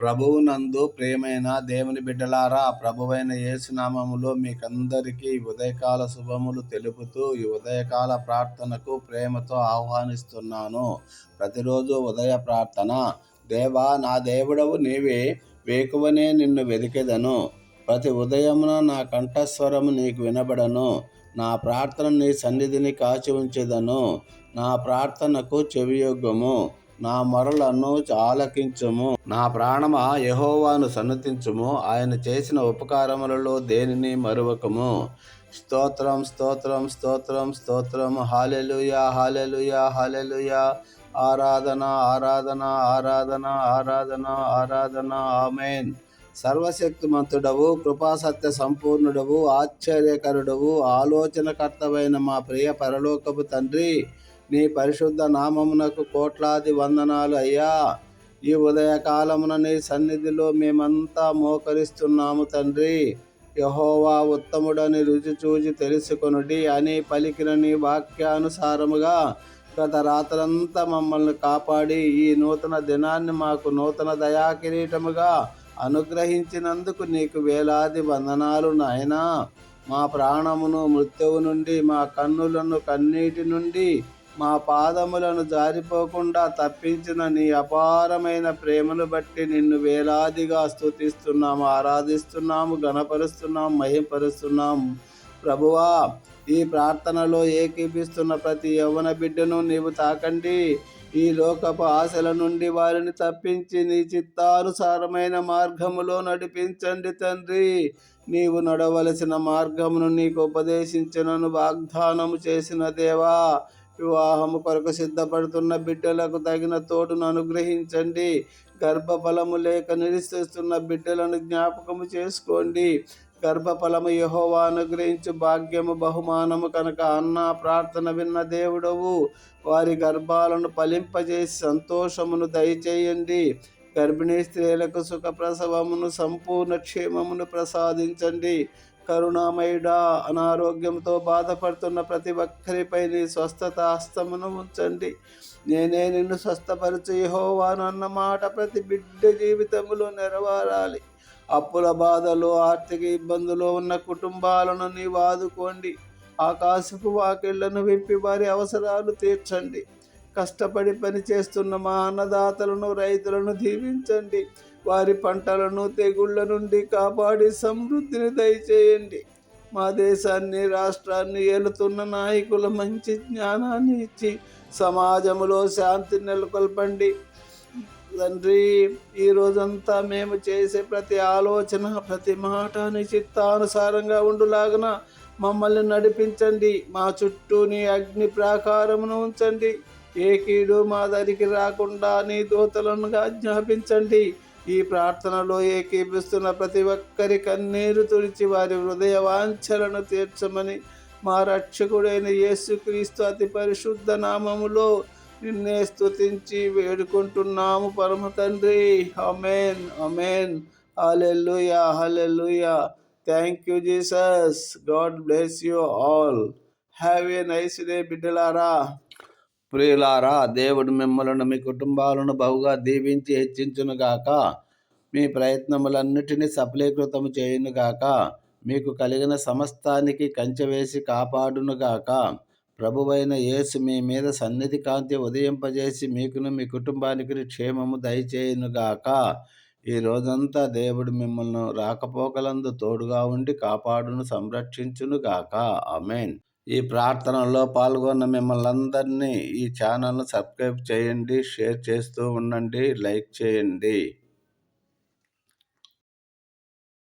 ప్రభువునందు ప్రియమైన దేవుని బిడ్డలారా, ప్రభువైన యేసునామములో మీకందరికీ ఉదయకాల శుభములు తెలుపుతూ ఈ ఉదయకాల ప్రార్థనకు ప్రేమతో ఆహ్వానిస్తున్నాను. ప్రతిరోజు ఉదయ ప్రార్థన. దేవా, నా దేవుడవు నీవే, వేకువనే నిన్ను వెదికెదను. ప్రతి ఉదయమున నా కంఠస్వరము నీకు వినబడను. నా ప్రార్థన నీ సన్నిధిని కాచి ఉంచెదను. నా ప్రార్థనకు చెవియొగ్గుము. నా మొరలను ఆలకించుము. నా ప్రాణమా, యెహోవాను సన్నతించుము. ఆయన చేసిన ఉపకారములలో దేనిని మరువకము. స్తోత్రం, స్తోత్రం, స్తోత్రం, స్తోత్రం. హల్లెలూయా, హల్లెలూయా, హల్లెలూయా. ఆరాధన, ఆరాధన, ఆరాధన, ఆరాధన, ఆరాధన. ఆమేన్. సర్వశక్తిమంతుడవు, కృపాసత్య సంపూర్ణుడవు, ఆశ్చర్యకరుడవు, ఆలోచనకర్తవైన మా ప్రియ పరలోకపు తండ్రి, నీ పరిశుద్ధ నామమునకు కోట్లాది వందనాలు అయ్యా. ఈ ఉదయకాలమున నీ సన్నిధిలో మేమంతా మోకరిస్తున్నాము తండ్రి. యెహోవా ఉత్తముడని రుచి చూచి తెలుసుకొనుడి అని పలికిన నీ వాక్యానుసారముగా గత రాత్రంతా మమ్మల్ని కాపాడి ఈ నూతన దినాన్ని మాకు నూతన దయాకిరీటముగా అనుగ్రహించినందుకు నీకు వేలాది వందనాలు నాయనా. మా ప్రాణమును మృత్యువు నుండి, మా కన్నులను కన్నీటి నుండి, మా పాదములను జారిపోకుండా తప్పించిన నీ అపారమైన ప్రేమను బట్టి నిన్ను వేలాదిగా స్తుతిస్తున్నాము, ఆరాధిస్తున్నాము, ఘనపరుస్తున్నాము, మహిమపరుస్తున్నాము. ప్రభువా, ఈ ప్రార్థనలో ఏకీపిస్తున్న ప్రతి యవ్వన బిడ్డను నీవు తాకండి. ఈ లోకపు ఆశల నుండి వారిని తప్పించి నీ చిత్తానుసారమైన మార్గములో నడిపించండి తండ్రి. నీవు నడవలసిన మార్గమును నీకు ఉపదేశించినను వాగ్దానము చేసిన దేవా, వివాహము కొరకు సిద్ధపడుతున్న బిడ్డలకు తగిన తోడును అనుగ్రహించండి. గర్భఫలము లేక నిరీక్షిస్తున్న బిడ్డలను జ్ఞాపకము చేసుకోండి. గర్భఫలము యెహోవా అనుగ్రహించు భాగ్యము, బహుమానము కనుక అన్న ప్రార్థన విన్న దేవుడవు. వారి గర్భాలను ఫలింపజేసి సంతోషమును దయచేయండి. గర్భిణీ స్త్రీలకు సుఖ ప్రసవమును, సంపూర్ణ క్షేమమును ప్రసాదించండి. కరుణామయుడా, అనారోగ్యంతో బాధపడుతున్న ప్రతి ఒక్కరిపై నీ స్వస్థత హస్తమును ఉంచండి. నేనే నిన్ను స్వస్థపరచు యెహోవాను అన్న మాట ప్రతి బిడ్డ జీవితంలో నెరవేరాలి. అప్పుల బాధలు, ఆర్థిక ఇబ్బందులు ఉన్న కుటుంబాలను నీవు ఆదుకోండి. ఆకాశపు వాకిళ్లను విప్పి వారి అవసరాలు తీర్చండి. కష్టపడి పనిచేస్తున్న మా అన్నదాతలను, రైతులను దీవించండి. వారి పంటలను తెగుళ్ల నుండి కాపాడి సమృద్ధిని దయచేయండి. మా దేశాన్ని, రాష్ట్రాన్ని ఏలుతున్న నాయకుల మంచి జ్ఞానాన్ని ఇచ్చి సమాజంలో శాంతి నెలకొల్పండి తండ్రి. ఈ రోజంతా మేము చేసే ప్రతి ఆలోచన, ప్రతి మాట నీ చిత్తానుసారంగా ఉండులాగన మమ్మల్ని నడిపించండి. మా చుట్టూ నీ అగ్ని ప్రాకారమును ఉంచండి. ఏ కీడు మా దరికి రాకుండా నీ దూతలను ఆజ్ఞాపించండి. ఈ ప్రార్థనలో ఏకీపిస్తున్న ప్రతి ఒక్కరి కన్నీరు తుడిచి వారి హృదయ వాంఛలను తీర్చమని మా రక్షకుడైన యేసుక్రీస్తు అతి పరిశుద్ధ నామములో నిన్నే స్తుతించి వేడుకుంటున్నాము పరమ తండ్రి. Amen, amen. Hallelujah, hallelujah. Thank you Jesus. God bless you all. Have a nice day బిడ్డలారా. ప్రియులారా, దేవుడు మిమ్మలను, మీ కుటుంబాలను బహుగా దీవించి హెచ్చించునుగాక. మీ ప్రయత్నములన్నిటినీ సఫలీకృతము చేయునుగాక. మీకు కలిగిన సమస్తానికి కంచె వేసి కాపాడునుగాక. ప్రభువైన యేసు మీ మీద సన్నిధి కాంతి ఉదయింపజేసి మీకును మీ కుటుంబానికి క్షేమము దయచేయునుగాక. ఈ రోజంతా దేవుడు మిమ్మల్ని రాకపోకలందు తోడుగా ఉండి కాపాడును, సంరక్షించునుగాక. ఆమేన్. ఈ ప్రార్థనలో పాల్గొన్న మిమ్మల్ని అందరినీ ఈ ఛానల్ను సబ్స్క్రైబ్ చేయండి, షేర్ చేస్తూ ఉండండి, లైక్ చేయండి.